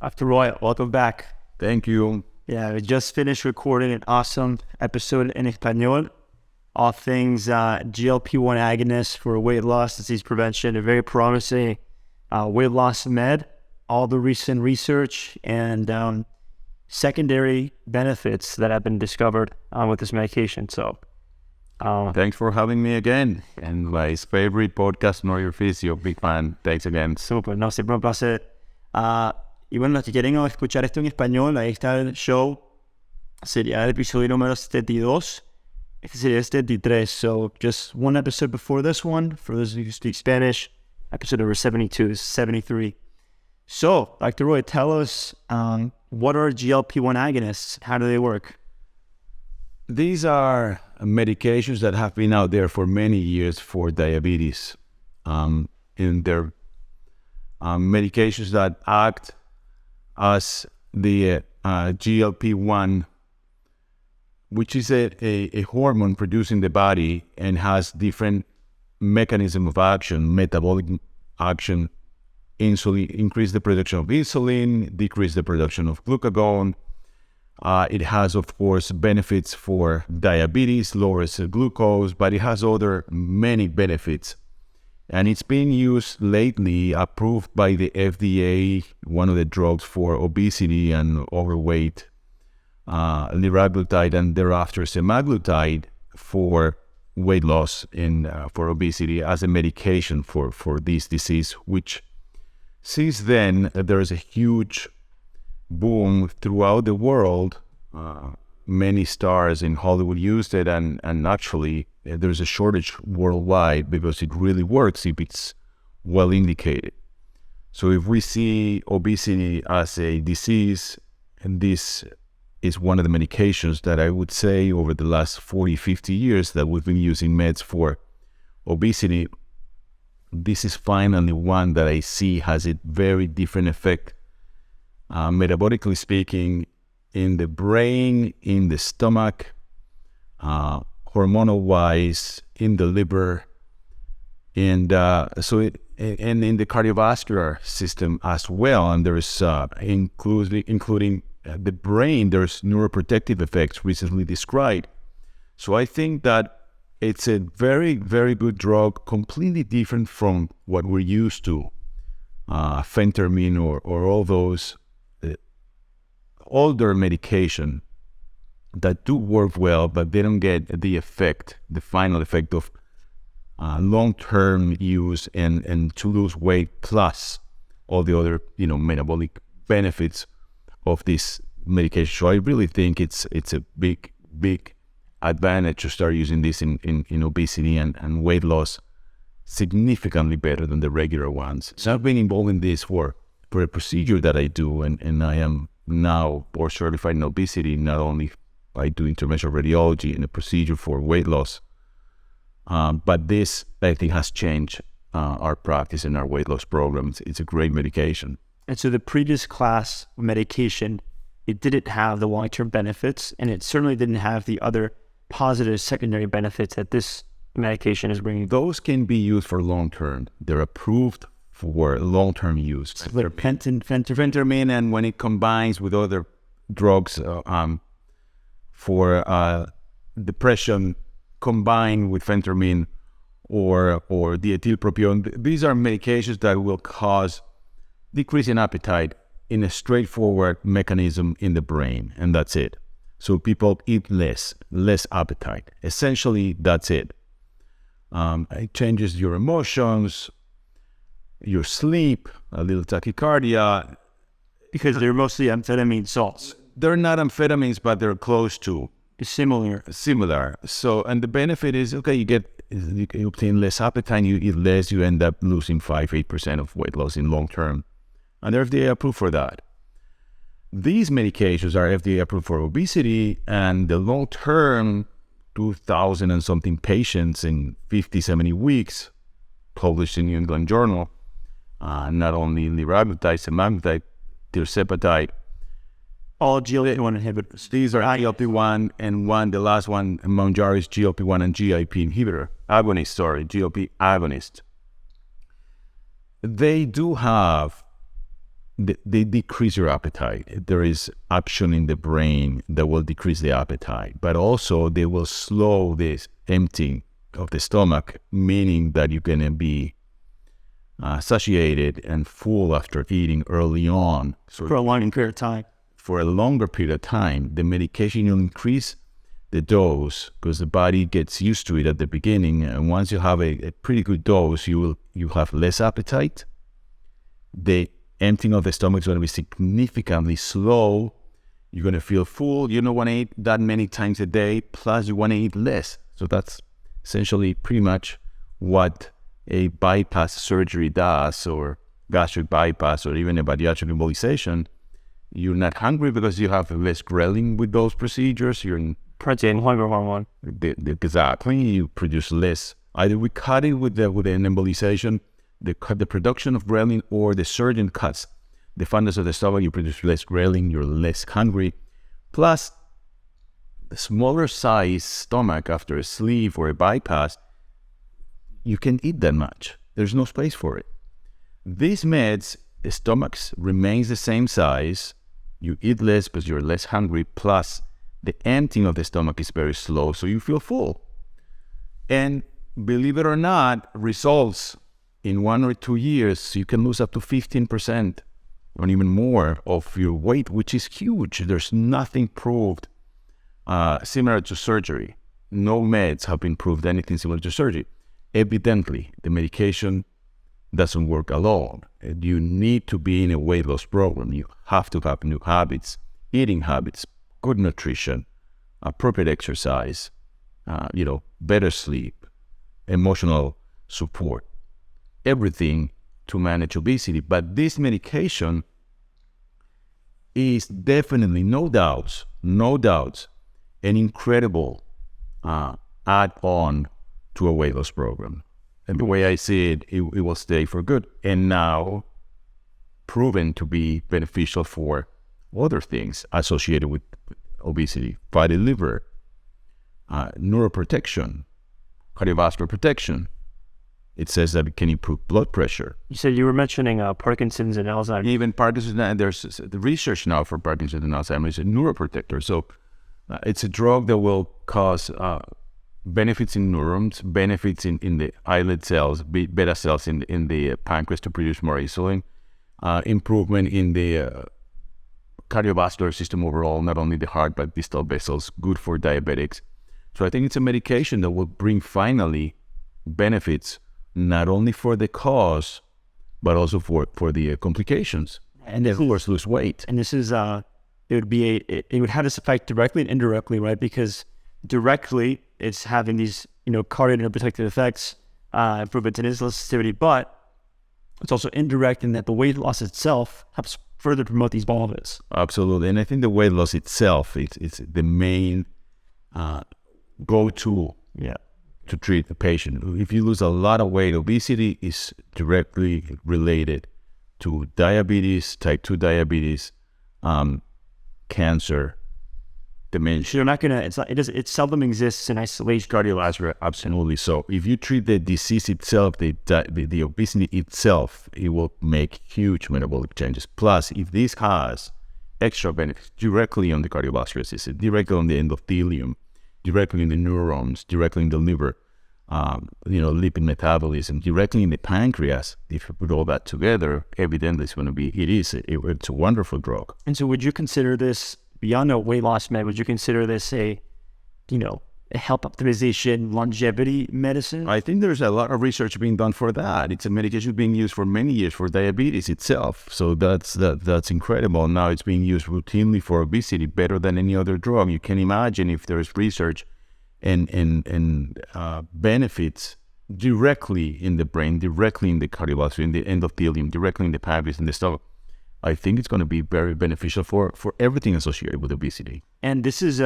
Dr. Roy, welcome back. Thank you. Yeah, we just finished recording an awesome episode in Español, all things GLP-1 agonists for weight loss, disease prevention, a very promising weight loss med, all the recent research and secondary benefits that have been discovered with this medication. So, thanks for having me again. And my favorite podcast, Know Your Physio, big fan. Thanks again. Super, no, siempre un placer. Y bueno, los que quieren escuchar esto en español, ahí está el show. Sería el episodio número 72. Este sería el 73. So just one episode before this one. For those who speak Spanish, episode number 72 is 73. So, Dr. Roy, tell us what are GLP-1 agonists? How do they work? These are medications that have been out there for many years for diabetes. And they're medications that act as the GLP-1, which is a hormone produced in the body and has different mechanism of action, metabolic action, insulin, increase the production of insulin, decrease the production of glucagon. It has, of course, benefits for diabetes, lowers glucose, but it has other many benefits. And it's been used lately, approved by the FDA, one of the drugs for obesity and overweight, liraglutide and thereafter semaglutide for weight loss and for obesity as a medication for this disease, which since then there is a huge boom throughout the world. Many stars in Hollywood used it, and actually there's a shortage worldwide because it really works if it's well indicated. So if we see obesity as a disease, and this is one of the medications that I would say over the last 40, 50 years that we've been using meds for obesity, this is finally one that I see has a very different effect, metabolically speaking, in the brain, in the stomach, hormonal-wise, in the liver, and in the cardiovascular system as well. And there's including the brain, there's neuroprotective effects recently described. So I think that it's a very, very good drug, completely different from what we're used to, phentermine or all those older medication that do work well, but they don't get the effect, the final effect of long-term use and to lose weight, plus all the other metabolic benefits of this medication. So I really think it's a big advantage to start using this in obesity and weight loss, significantly better than the regular ones. So I've been involved in this for a procedure that I do, and I am now board certified in obesity. Not only I do interventional radiology and a procedure for weight loss, but this I think has changed our practice and our weight loss programs. It's a great medication. And so the previous class of medication, it didn't have the long-term benefits, and it certainly didn't have the other positive secondary benefits that this medication is bringing. Those can be used for long-term. They're approved for long-term use. They're phentermine, and when it combines with other drugs for depression, combined with phentermine or diethylpropion, these are medications that will cause decrease in appetite in a straightforward mechanism in the brain, and that's it. So people eat less appetite. Essentially, that's it. It changes your emotions, your sleep, a little tachycardia. Because they're mostly amphetamine salts. They're not amphetamines, but they're close to. Similar. So, and the benefit is, okay, you obtain less appetite, you eat less, you end up losing 5-8% of weight loss in long term. And they're FDA approved for that. These medications are FDA approved for obesity, and the long term, 2,000 and something patients in 50, 70 weeks, published in New England Journal, not only liraglutide, semaglutide, tirzepatide, all GLP-1 inhibitors. These are GLP-1 and the last one, Mounjaro, GLP-1 and GIP inhibitor, GLP agonist. They do have they decrease your appetite. There is action in the brain that will decrease the appetite, but also they will slow this emptying of the stomach, meaning that you're going to be satiated and full after eating early on. So for a long period of time. For a longer period of time, the medication will increase the dose because the body gets used to it at the beginning. And once you have a pretty good dose, you have less appetite. The emptying of the stomach is going to be significantly slow. You're going to feel full. You don't want to eat that many times a day, plus you want to eat less. So that's essentially pretty much what a bypass surgery does, or gastric bypass, or even a bariatric embolization. You're not hungry because you have less ghrelin with those procedures. You're in protein hunger hormone. Exactly. You produce less. Either we cut it with an embolization, they cut the production of ghrelin, or the surgeon cuts the fundus of the stomach. You produce less ghrelin. You're less hungry. Plus, the smaller size stomach after a sleeve or a bypass, you can eat that much. There's no space for it. These meds, the stomach remains the same size. You eat less because you're less hungry. Plus, the emptying of the stomach is very slow, so you feel full. And believe it or not, results in 1 or 2 years, you can lose up to 15% or even more of your weight, which is huge. There's nothing proved similar to surgery. No meds have been proved anything similar to surgery. Evidently, the medication doesn't work alone. You need to be in a weight loss program. You have to have new habits, eating habits, good nutrition, appropriate exercise, better sleep, emotional support, everything to manage obesity. But this medication is definitely, no doubts, an incredible add-on to a weight loss program. And the way I see it, it will stay for good. And now proven to be beneficial for other things associated with obesity: fatty liver, neuroprotection, cardiovascular protection. It says that it can improve blood pressure. You said you were mentioning Parkinson's and Alzheimer's. Even Parkinson's, and there's the research now for Parkinson's and Alzheimer's, is a neuroprotector. So it's a drug that will cause benefits in neurons, benefits in the islet cells, beta cells in the pancreas to produce more insulin, improvement in the cardiovascular system overall, not only the heart, but distal vessels, good for diabetics. So I think it's a medication that will bring finally benefits, not only for the cause, but also for the complications. And of course, lose weight. And this is, it would have this effect directly and indirectly, right? Because directly, it's having these, cardioprotective effects, improvements in insulin sensitivity, but it's also indirect in that the weight loss itself helps further promote these benefits. Absolutely. And I think the weight loss itself, it's the main go-to to treat the patient. If you lose a lot of weight, obesity is directly related to diabetes, type 2 diabetes, cancer, dementia. You're not gonna. It seldom exists in isolation. Cardiovascular, absolutely. So if you treat the disease itself, the obesity itself, it will make huge metabolic changes. Plus, if this has extra benefits directly on the cardiovascular system, directly on the endothelium, directly in the neurons, directly in the liver, lipid metabolism, directly in the pancreas, if you put all that together, evidently it's a wonderful drug. And so would you consider this, beyond a weight loss med, would you consider this a health optimization, longevity medicine? I think there's a lot of research being done for that. It's a medication being used for many years for diabetes itself. So that's incredible. Now it's being used routinely for obesity, better than any other drug. You can imagine if there's research and benefits directly in the brain, directly in the cardiovascular, in the endothelium, directly in the pancreas, in the stomach. I think it's going to be very beneficial for everything associated with obesity. And this is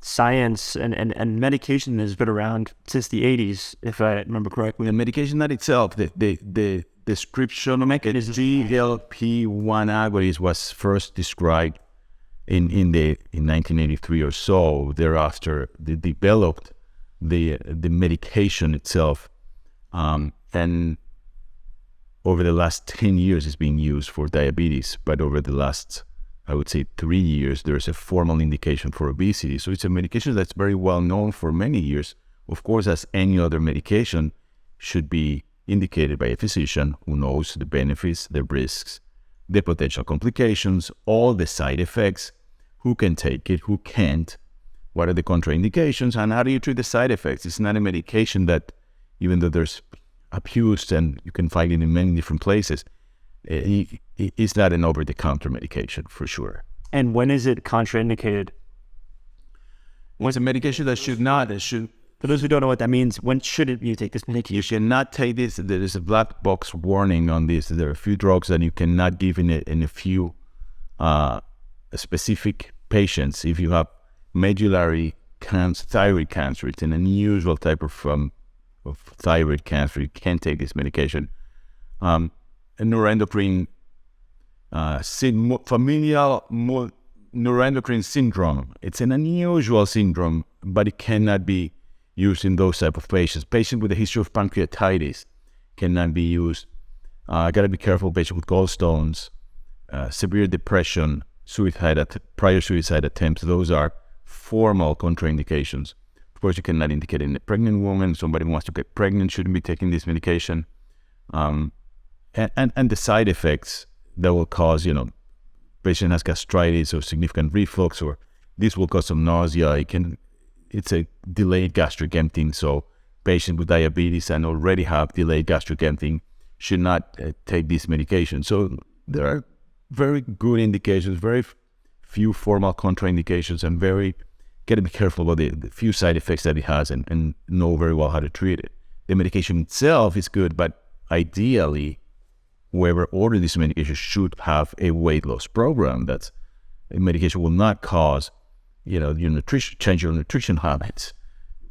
science and medication has been around since the 80s, if I remember correctly. The medication that itself, the description mechanism, GLP-1 agonist was first described in 1983 or so. Thereafter, they developed the medication itself, and over the last 10 years is being used for diabetes, but over the last, I would say, 3 years, there's a formal indication for obesity. So it's a medication that's very well known for many years. Of course, as any other medication, should be indicated by a physician who knows the benefits, the risks, the potential complications, all the side effects, who can take it, who can't, what are the contraindications, and how do you treat the side effects. It's not a medication that, even though there's abused and you can find it in many different places, it's not an over-the-counter medication for sure. And when is it contraindicated? It's a medication that should not, for those who don't know what that means, when shouldn't you take this medication? You should not take this. There is a black box warning on this. There are a few drugs that you cannot give in a few specific patients. If you have medullary thyroid cancer, it's an unusual type of thyroid cancer, you can't take this medication. A neuroendocrine familial neuroendocrine syndrome. It's an unusual syndrome, but it cannot be used in those type of patients. Patients with a history of pancreatitis cannot be used. Got to be careful. Patients with gallstones, severe depression, prior suicide attempts. Those are formal contraindications. Of course, you cannot indicate in a pregnant woman. Somebody who wants to get pregnant shouldn't be taking this medication. And the side effects that will cause, patient has gastritis or significant reflux, or this will cause some nausea. It's a delayed gastric emptying, so patients with diabetes and already have delayed gastric emptying should not take this medication. So there are very good indications, very few formal contraindications, and got to be careful about the few side effects that it has and know very well how to treat it. The medication itself is good, but ideally, whoever ordered this medication should have a weight loss program. That's a medication will not cause change your nutrition habits,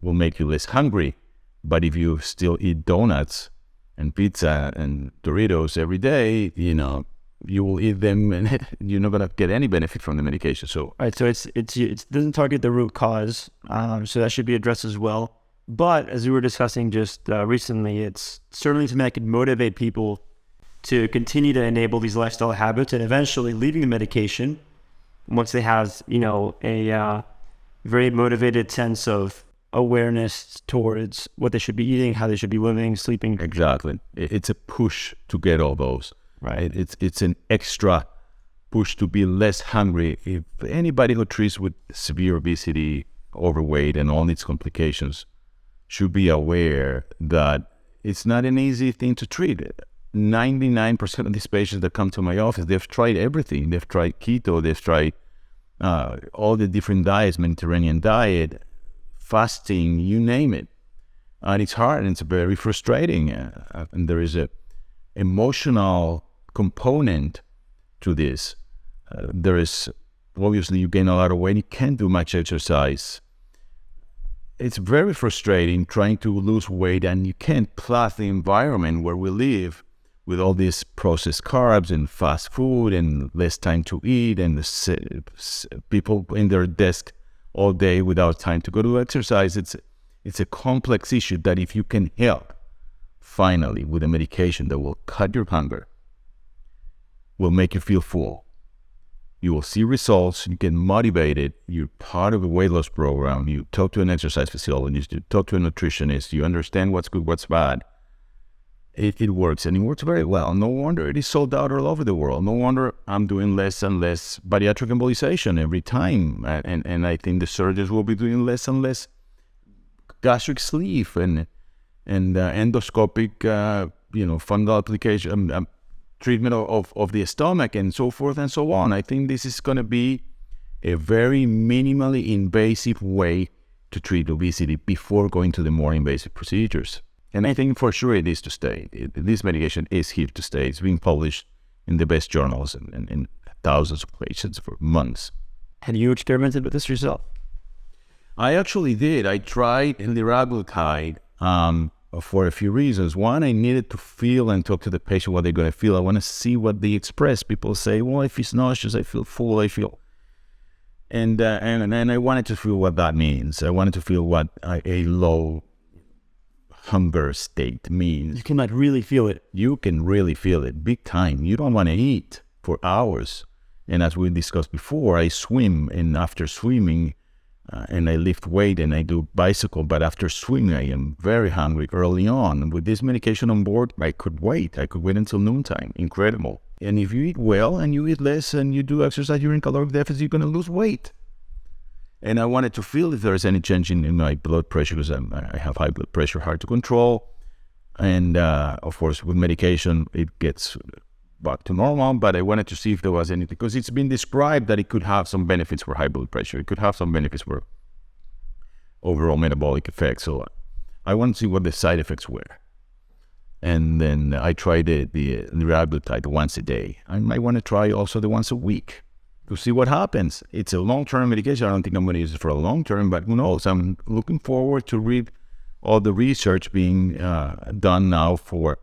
will make you less hungry. But if you still eat donuts and pizza and Doritos every day, you will eat them and you're not going to get any benefit from the medication. So, right. So it doesn't target the root cause. So that should be addressed as well. But as we were discussing just recently, it's certainly something that can motivate people to continue to enable these lifestyle habits and eventually leaving the medication once they have, a very motivated sense of awareness towards what they should be eating, how they should be living, sleeping. Exactly. It's a push to get all those. Right. It's an extra push to be less hungry. If anybody who treats with severe obesity, overweight, and all its complications should be aware that it's not an easy thing to treat. 99% of these patients that come to my office, they've tried everything. They've tried keto, they've tried all the different diets, Mediterranean diet, fasting, you name it. And it's hard and it's very frustrating. And there is a emotional component to this. There is, obviously, you gain a lot of weight, you can't do much exercise. It's very frustrating trying to lose weight, and you can't plus the environment where we live with all these processed carbs and fast food and less time to eat and people in their desk all day without time to go to exercise. It's a complex issue that if you can help finally with a medication that will cut your hunger, will make you feel full, you will see results, you get motivated, you're part of a weight loss program, you talk to an exercise physiologist, you talk to a nutritionist, you understand what's good, what's bad. It works, and it works very well. No wonder it is sold out all over the world. No wonder I'm doing less and less bariatric embolization every time. And I think the surgeons will be doing less and less gastric sleeve and endoscopic, fundal application, treatment of the stomach and so forth and so on. I think this is going to be a very minimally invasive way to treat obesity before going to the more invasive procedures. And I think for sure it is to stay. This medication is here to stay. It's being published in the best journals and in thousands of patients for months. Had you experimented with this yourself? I actually did. I tried liraglutide for a few reasons. One, I needed to feel and talk to the patient what they're going to feel. I want to see what they express. People say, well, if it's nauseous, I feel full, I feel... And I wanted to feel what that means. I wanted to feel what a low hunger state means You can like really feel it. you can really feel it big time. You don't want to eat for hours. And as we discussed before, I swim, and after swimming, and I lift weight and I do bicycle, but after swimming, I am very hungry early on. With this medication on board, I could wait. I could wait until noontime. Incredible. And if you eat well and you eat less and you do exercise, you're in caloric deficit, you're going to lose weight. And I wanted to feel if there's any change in my blood pressure, because I have high blood pressure, hard to control. And of course, with medication, it gets back to normal, but I wanted to see if there was anything, because it's been described that it could have some benefits for high blood pressure. It could have some benefits for overall metabolic effects. So I wanted to see what the side effects were. And then I tried the ribulotide once a day. I might want to try also the once a week to see what happens. It's a long-term medication. I don't think I'm going to use it for a long term, but who knows? I'm looking forward to read all the research being done now for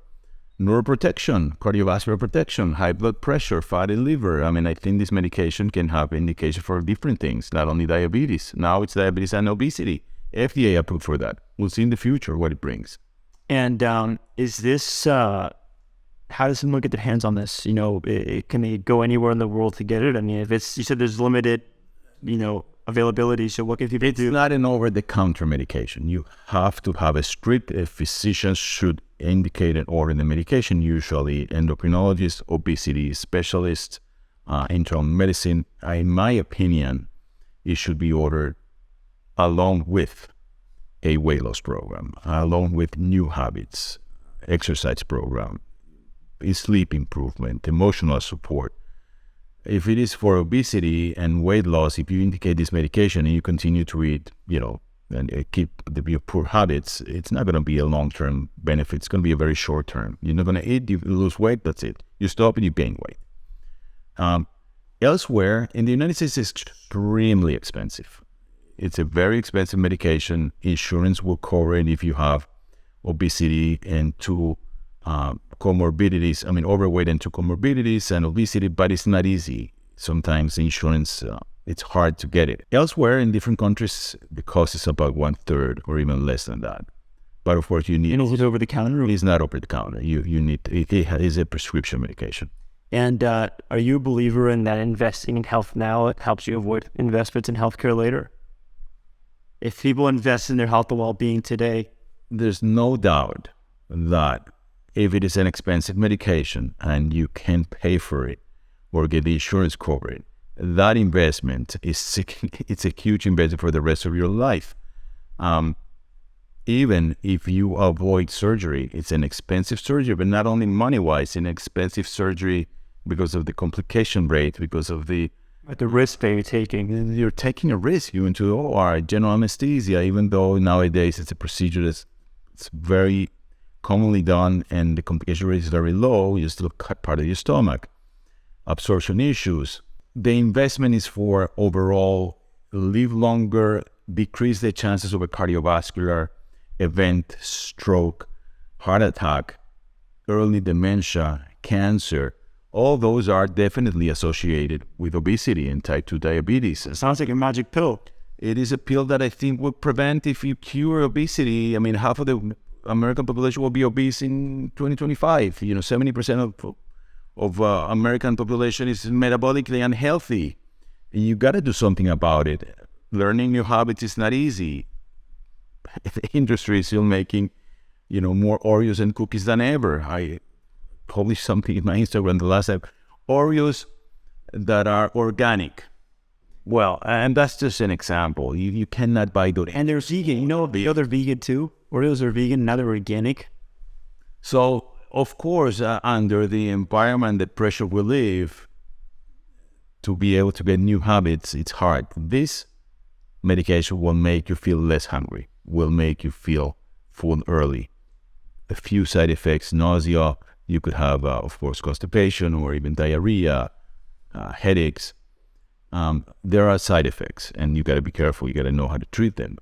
neuroprotection, cardiovascular protection, high blood pressure, fatty liver. I mean, I think this medication can have indication for different things, not only diabetes. Now it's diabetes and obesity. FDA approved for that. We'll see in the future what it brings. And is this, how does someone get their hands on this? Can they go anywhere in the world to get it? I mean, you said there's limited, availability. So what can people do? It's not an over-the-counter medication. You have to have a strict physician should indicate and order the medication, usually endocrinologist, obesity specialist, internal medicine. In my opinion, it should be ordered along with a weight loss program, along with new habits, exercise program, sleep improvement, emotional support. If it is for obesity and weight loss, if you indicate this medication and you continue to eat, and keep your poor habits, it's not going to be a long-term benefit. It's going to be a very short-term. You're not going to eat, you lose weight, that's it. You stop and you gain weight. Elsewhere, in the United States, it's extremely expensive. It's a very expensive medication. Insurance will cover it if you have obesity and two comorbidities. I mean, overweight and two comorbidities and obesity, but it's not easy. Sometimes insurance, it's hard to get it. Elsewhere, in different countries, the cost is about 1/3 or even less than that. But of course, you need... And is it over the counter? It's not over the counter. You need... It is a prescription medication. And are you a believer in that investing in health now helps you avoid investments in healthcare later? If people invest in their health and well-being today... There's no doubt that if it is an expensive medication and you can pay for it or get the insurance covered, that investment it's a huge investment for the rest of your life. Even if you avoid surgery, it's an expensive surgery, but not only money-wise, an expensive surgery because of the complication rate, because of the risk that you're taking. You're taking a risk. You went to the OR, general anesthesia, even though nowadays it's a procedure that's very commonly done and the complication rate is very low, you still cut part of your stomach. Absorption issues. The investment is for overall live longer, decrease the chances of a cardiovascular event, stroke, heart attack, early dementia, cancer. All those are definitely associated with obesity and type 2 diabetes. It sounds like a magic pill. It is a pill that I think will prevent if you cure obesity. I mean, half of the American population will be obese in 2025. 70% of American population is metabolically unhealthy. You got to do something about it. Learning new habits is not easy. The industry is still making, more Oreos and cookies than ever. I published something in my Instagram the last time. Oreos that are organic. Well, and that's just an example. You cannot buy those. And they're vegan. They're vegan too. Oreos are vegan, now they're organic. So, of course, under the environment that Preschel will live, to be able to get new habits, it's hard. This medication will make you feel less hungry, will make you feel full early. A few side effects, nausea, you could have, of course, constipation or even diarrhea, headaches. There are side effects, and you got to be careful. You got to know how to treat them.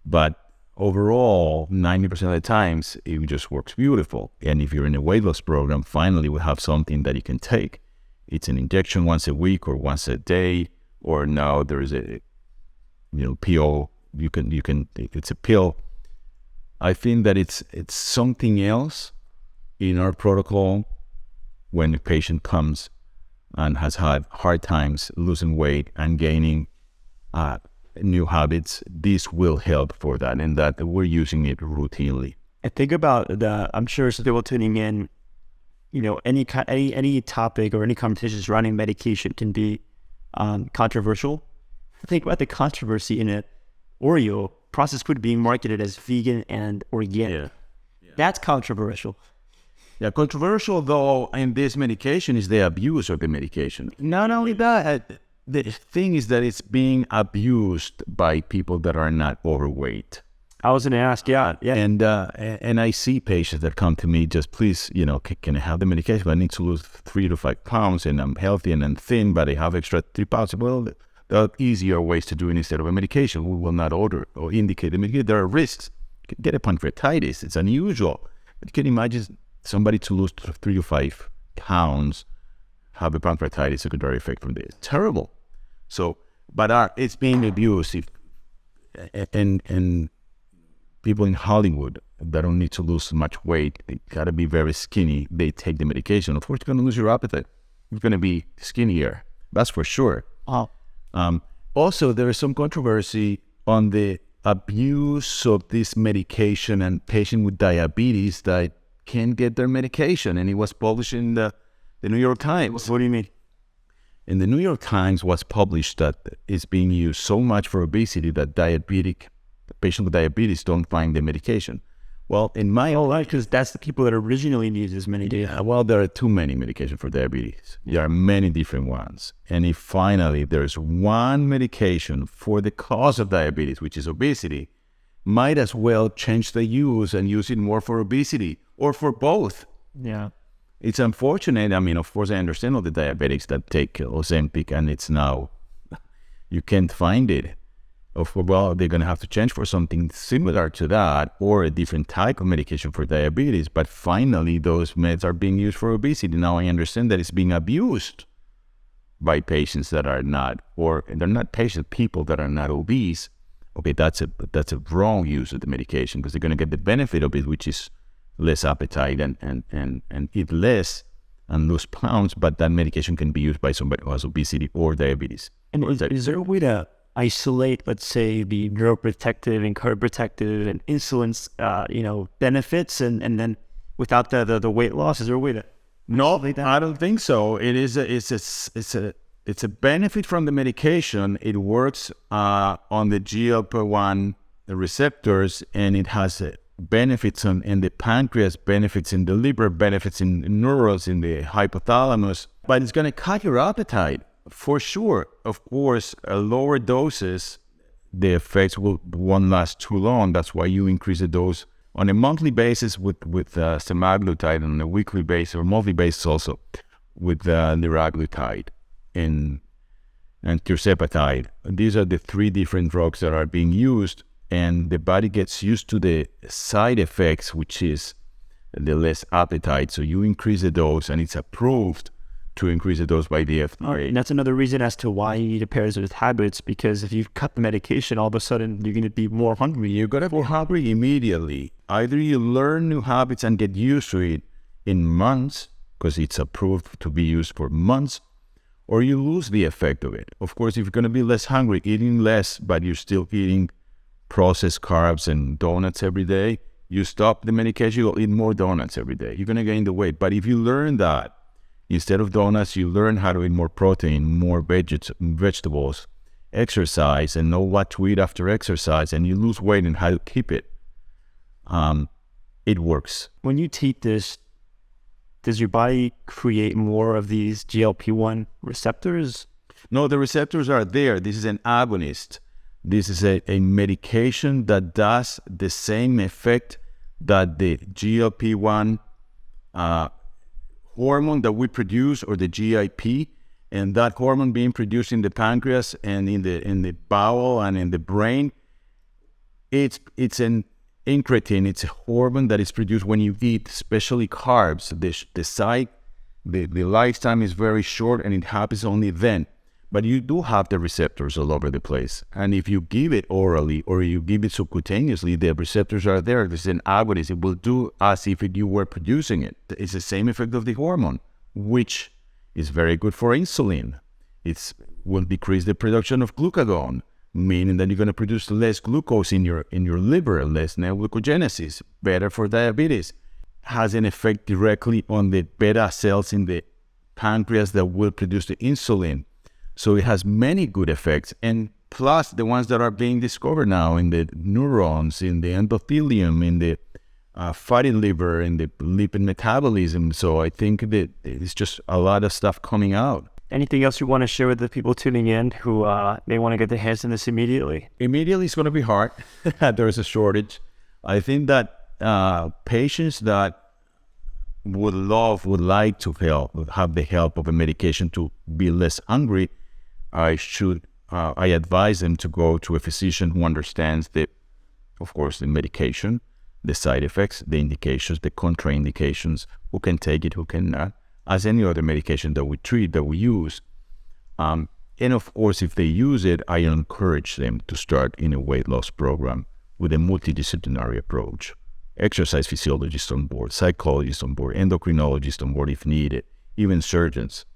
But overall, 90% of the times, it just works beautiful. And if you're in a weight loss program, finally we have something that you can take. It's an injection once a week or once a day, or now there is a pill. You can. It's a pill. I think that it's something else in our protocol when a patient comes and has had hard times losing weight and gaining new habits. This will help for that, and that we're using it routinely. I think about I'm sure some people tuning in, any topic or any conversation surrounding medication can be controversial. Think about the controversy in it. Oreo, processed food being marketed as vegan and organic. Yeah. That's controversial. Yeah, controversial though in this medication is the abuse of the medication. Not only that, the thing is that it's being abused by people that are not overweight. I was going to ask, yeah. And I see patients that come to me, just please, can I have the medication? I need to lose 3 to 5 pounds, and I'm healthy and I'm thin, but I have extra 3 pounds. Well, there are easier ways to do it instead of a medication. We will not order or indicate the medication. There are risks. You can get a pancreatitis. It's unusual. But you can imagine somebody to lose 3 to 5 pounds, have a pancreatitis secondary effect from this. Terrible. So, but it's being abused. And people in Hollywood that don't need to lose much weight, they got to be very skinny. They take the medication. Of course, you're going to lose your appetite. You're going to be skinnier. That's for sure. Wow. Also, there is some controversy on the abuse of this medication and patients with diabetes that can't get their medication. And it was published in the New York Times. What do you mean? In the New York Times was published that it's being used so much for obesity that patients with diabetes don't find the medication. Well, in my because that's the people that originally needed this medication. Yeah, well, there are too many medications for diabetes. There are many different ones. And if finally there's one medication for the cause of diabetes, which is obesity, might as well change the use and use it more for obesity or for both. Yeah. It's unfortunate. I mean, of course, I understand all the diabetics that take Ozempic and it's now, you can't find it. Well, they're going to have to change for something similar to that or a different type of medication for diabetes. But finally, those meds are being used for obesity. Now I understand that it's being abused by patients that are not, or they're not patients, people that are not obese. Okay, that's a wrong use of the medication because they're going to get the benefit of it, which is less appetite and eat less and lose pounds. But that medication can be used by somebody who has obesity or diabetes. And is there a way to isolate, let's say, the neuroprotective and cardioprotective and insulin's, benefits, and then without the weight loss, is there a way to? No, I don't think so. It's a benefit from the medication. It works on the GLP-1 receptors, and it has benefits in the pancreas, benefits in the liver, benefits in neurons, in the hypothalamus. But it's going to cut your appetite. For sure, of course, lower doses, the effects won't last too long. That's why you increase the dose on a monthly basis with semaglutide, and on a weekly basis or monthly basis also with liraglutide and tirzepatide. These are the 3 different drugs that are being used, and the body gets used to the side effects, which is the less appetite. So you increase the dose, and it's approved to increase the dose by the FDA. And that's another reason as to why you need to pair it with habits, because if you cut the medication, all of a sudden you're going to be more hungry. You're going to be hungry immediately. Either you learn new habits and get used to it in months, because it's approved to be used for months, or you lose the effect of it. Of course, if you're going to be less hungry, eating less, but you're still eating processed carbs and donuts every day, you stop the medication, you'll eat more donuts every day. You're going to gain the weight. But if you learn that, instead of donuts, you learn how to eat more protein, more vegetables, exercise, and know what to eat after exercise, and you lose weight and how to keep it. It works. When you teach this, does your body create more of these GLP-1 receptors? No, the receptors are there. This is an agonist. This is a medication that does the same effect that the GLP-1 hormone that we produce, or the GIP, and that hormone being produced in the pancreas and in the bowel and in the brain. It's an incretin. It's a hormone that is produced when you eat, especially carbs. The lifetime is very short, and it happens only then. But you do have the receptors all over the place. And if you give it orally or you give it subcutaneously, the receptors are there. This is an agonist. It will do as if you were producing it. It's the same effect of the hormone, which is very good for insulin. It will decrease the production of glucagon, meaning that you're going to produce less glucose in your liver, less neoglucogenesis, better for diabetes. Has an effect directly on the beta cells in the pancreas that will produce the insulin. So it has many good effects, and plus the ones that are being discovered now in the neurons, in the endothelium, in the fatty liver, in the lipid metabolism. So I think that it's just a lot of stuff coming out. Anything else you want to share with the people tuning in who may want to get their hands on this immediately? Immediately, it's going to be hard. There's a shortage. I think that patients that would like to have the help of a medication to be less hungry, I advise them to go to a physician who understands of course, the medication, the side effects, the indications, the contraindications, who can take it, who cannot, as any other medication that we treat, that we use. And of course, if they use it, I encourage them to start in a weight loss program with a multidisciplinary approach. Exercise physiologists on board, psychologists on board, endocrinologists on board if needed, even surgeons.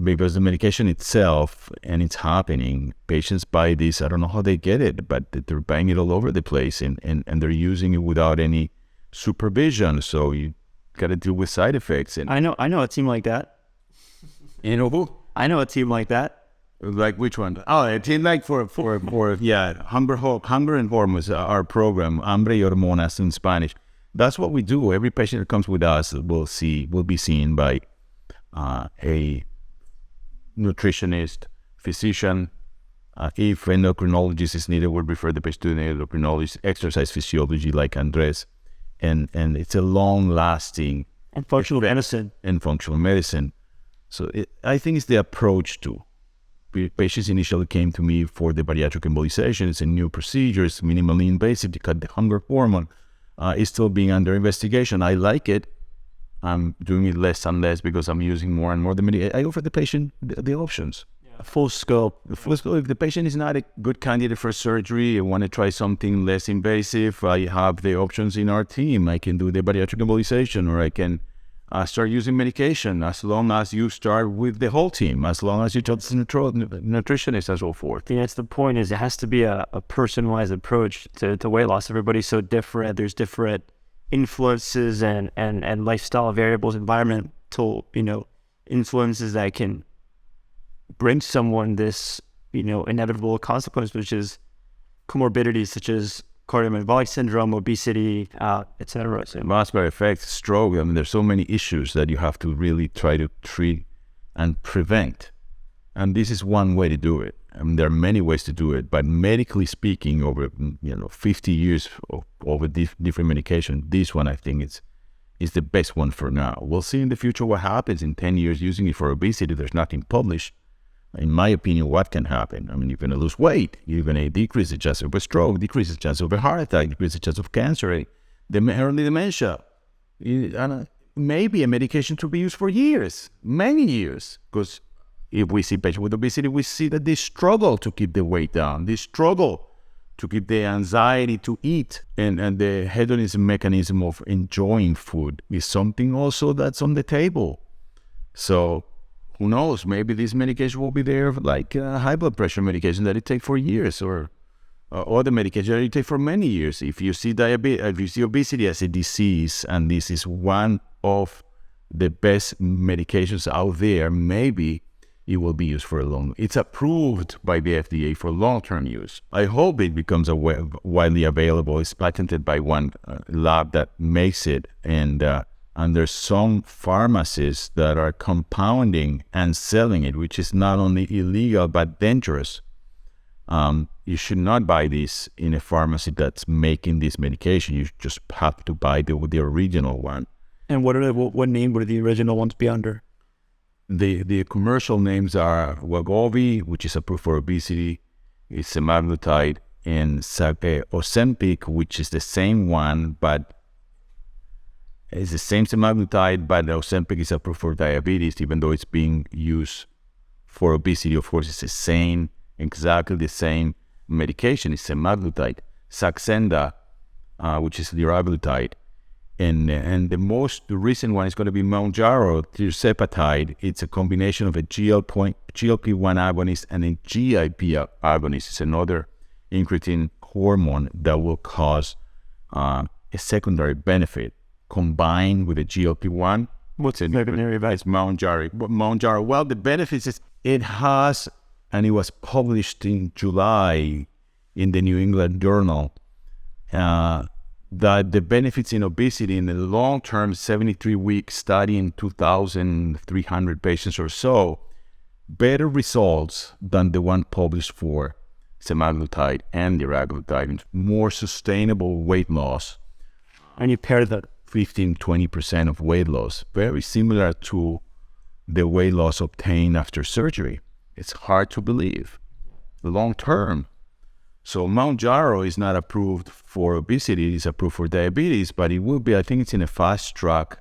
Because the medication itself, and it's happening, patients buy this, I don't know how they get it, but they're buying it all over the place, and they're using it without any supervision, so you got to deal with side effects. And I know a team like that. You know who? I know a team like that. Like which one? Oh, a team like for yeah, Hambre y Hormonas, our program, Hambre y Hormonas in Spanish. That's what we do. Every patient that comes with us will be seen by a nutritionist, physician. If endocrinologist is needed, we'll refer the patient to an endocrinologist. Exercise physiology, like Andres, and it's a long-lasting and functional medicine. And functional medicine. So I think it's the approach to. Patients initially came to me for the bariatric embolization. It's a new procedure. It's minimally invasive to cut the hunger hormone. It's still being under investigation. I like it. I'm doing it less and less because I'm using more and more the medication. I offer the patient the options. Yeah. Full scope. If the patient is not a good candidate for surgery and want to try something less invasive, I have the options in our team. I can do the bariatric embolization, or I can start using medication, as long as you start with the whole team, as long as you talk to the nutritionist and so forth. Yeah, that's the point, is it has to be a personalized approach to weight loss. Everybody's so different. There's different influences and lifestyle variables, environmental, influences that can bring someone this, inevitable consequence, which is comorbidities such as cardiometabolic syndrome, obesity, etc. Vascular effects, stroke. I mean, there's so many issues that you have to really try to treat and prevent. And this is one way to do it. I mean, there are many ways to do it, but medically speaking, over 50 years over different medication, this one I think is the best one for now. We'll see in the future what happens in 10 years using it for obesity. There's nothing published. In my opinion, what can happen? I mean, you're going to lose weight. You're going to decrease the chance of a stroke, decrease the chance of a heart attack, decrease the chance of cancer, early dementia. Maybe a medication to be used for years, many years. Because if we see patients with obesity, we see that they struggle to keep the weight down. They struggle to keep the anxiety to eat. And the hedonism mechanism of enjoying food is something also that's on the table. So who knows? Maybe this medication will be there, like high blood pressure medication that you take for years, or other medication that you take for many years. If you see obesity as a disease, and this is one of the best medications out there, maybe it will be used for it's approved by the FDA for long-term use. I hope it becomes widely available. It's patented by one lab that makes it, and there's some pharmacies that are compounding and selling it, which is not only illegal but dangerous. You should not buy this in a pharmacy that's making this medication. You just have to buy the original one. And what name would the original ones be under? The commercial names are Wegovy, which is approved for obesity, it's semaglutide, and Ozempic, which is the same one, but it's the same semaglutide, but Ozempic is approved for diabetes, even though it's being used for obesity. Of course, it's the same, exactly the same medication. It's semaglutide, Saxenda, which is liraglutide. And the recent one is going to be Mounjaro, tirzepatide. It's a combination of a GLP-1 agonist and a GIP agonist. It's another incretin hormone that will cause a secondary benefit combined with a GLP-1. What's the secondary benefit? It's Mounjaro. Well, the benefits is it has, and it was published in July in the New England Journal, that the benefits in obesity in the long-term 73-week study in 2,300 patients or so, better results than the one published for semaglutide and liraglutide, more sustainable weight loss. And you pair the 15-20% of weight loss, very similar to the weight loss obtained after surgery. It's hard to believe. Long-term. So Mounjaro is not approved for obesity, it's approved for diabetes, but it will be, I think it's in a fast-track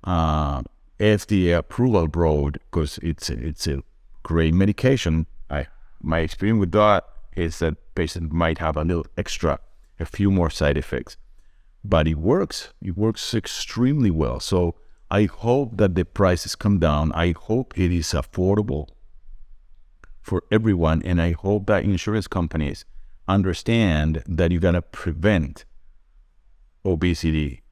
FDA approval road because it's a great medication. My experience with that is that patients might have a few more side effects. But it works. It works extremely well. So I hope that the prices come down. I hope it is affordable for everyone. And I hope that insurance companies understand that you got to prevent obesity.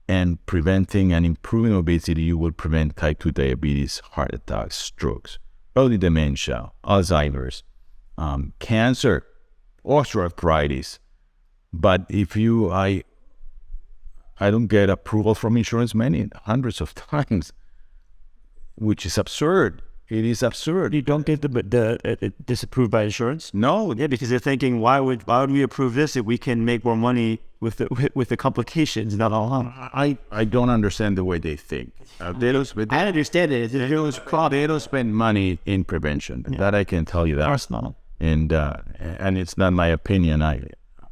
And preventing and improving obesity, you will prevent type 2 diabetes, heart attacks, strokes, early dementia, Alzheimer's, cancer, osteoarthritis. But if I don't get approval from insurance hundreds of times, which is absurd. It is absurd. You don't get the disapproved by insurance? No. Yeah, because they're thinking, why would we approve this if we can make more money with the complications, not all harm? I don't understand the way they think. They understand it. They don't spend money in prevention. Yeah. That I can tell you that. Of course not. And it's not my opinion.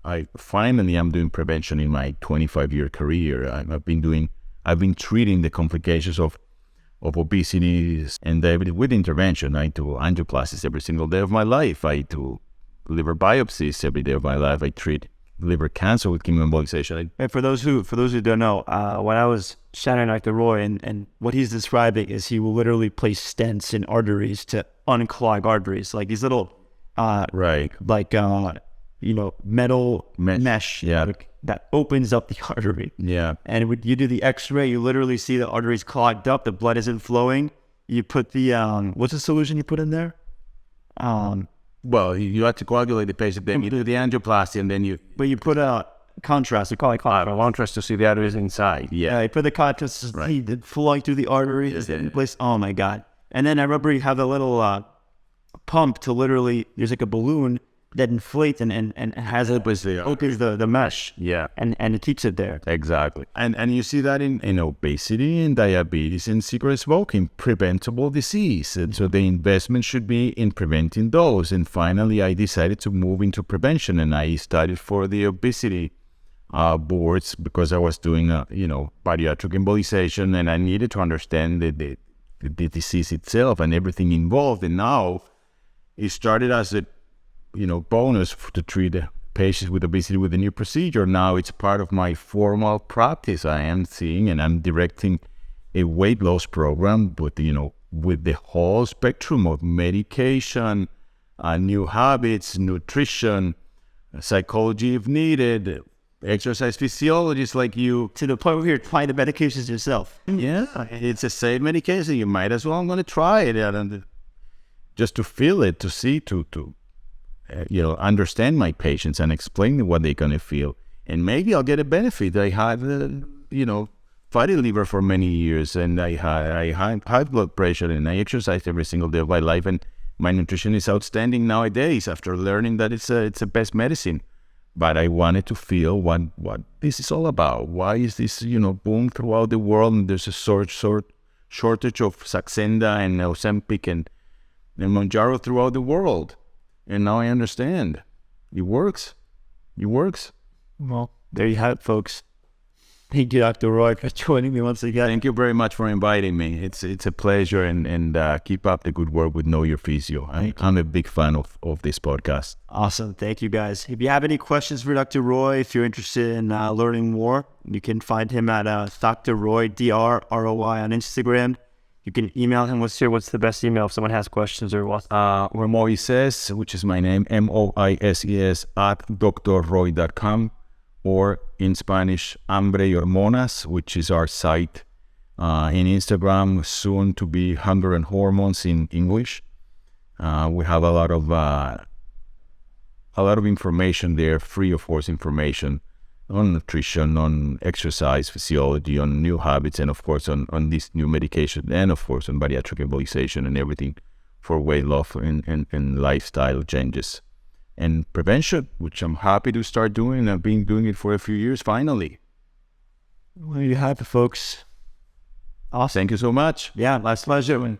I finally am doing prevention in my 25-year career. I've been treating the complications of obesity and diabetes with intervention. I do angioplasties every single day of my life. I do liver biopsies every day of my life. I treat liver cancer with chemoembolization. And for those who don't know, when I was shadowing Dr. Roy, and what he's describing is he will literally place stents in arteries to unclog arteries, like these little metal mesh that opens up the artery. Yeah. And when you do the x-ray, you literally see the arteries clogged up, the blood isn't flowing. You put the, what's the solution you put in there? Well, you have to coagulate the patient, then you do the angioplasty, and then you put a contrast, we call it contrast to see the arteries inside. Yeah, you put the contrast to see it flowing through the arteries. Oh my God. And then I remember you have the little pump to literally, there's like a balloon that inflates and has opens the mesh. Yeah. And it keeps it there. Exactly. And you see that in obesity and diabetes and cigarette smoking, preventable disease. And so the investment should be in preventing those. And finally, I decided to move into prevention, and I studied for the obesity boards because I was doing bariatric embolization, and I needed to understand the disease itself and everything involved. And now it started as a bonus to treat patients with obesity with a new procedure. Now it's part of my formal practice. I am seeing and I'm directing a weight loss program with the whole spectrum of medication, new habits, nutrition, psychology if needed, exercise physiologists like you. To the point where you're trying the medications yourself. Yeah, it's a safe medication. You might as well. I'm going to try it and just to feel it, to see, to understand my patients and explain what they're going to feel. And maybe I'll get a benefit. I had, fatty liver for many years, and I had high blood pressure, and I exercise every single day of my life. And my nutrition is outstanding nowadays after learning that it's the best medicine. But I wanted to feel what this is all about. Why is this, boom throughout the world, and there's a shortage of Saxenda and Ozempic and Mounjaro throughout the world. And now I understand. It works. Well, there you have it, folks. Thank you, Dr. Roy, for joining me once again. Thank you very much for inviting me. It's a pleasure, and keep up the good work with Know Your Physio. I'm a big fan of this podcast. Awesome. Thank you, guys. If you have any questions for Dr. Roy, if you're interested in learning more, you can find him at Dr. Roy, DRROY on Instagram. You can email him. What's the best email if someone has questions or what? Or Moises, which is my name, Moises @drroy.com. Or in Spanish, Hambre y Hormonas, which is our site. In Instagram, soon to be Hambre and Hormones in English. We have a lot of information there, free of course information on nutrition, on exercise physiology, on new habits, and of course on this new medication, and of course on bariatric embolization and everything for weight loss and lifestyle changes. And prevention, which I'm happy to start doing. I've been doing it for a few years, finally. Well, you have it, folks. Awesome. Thank you so much. Yeah, my pleasure.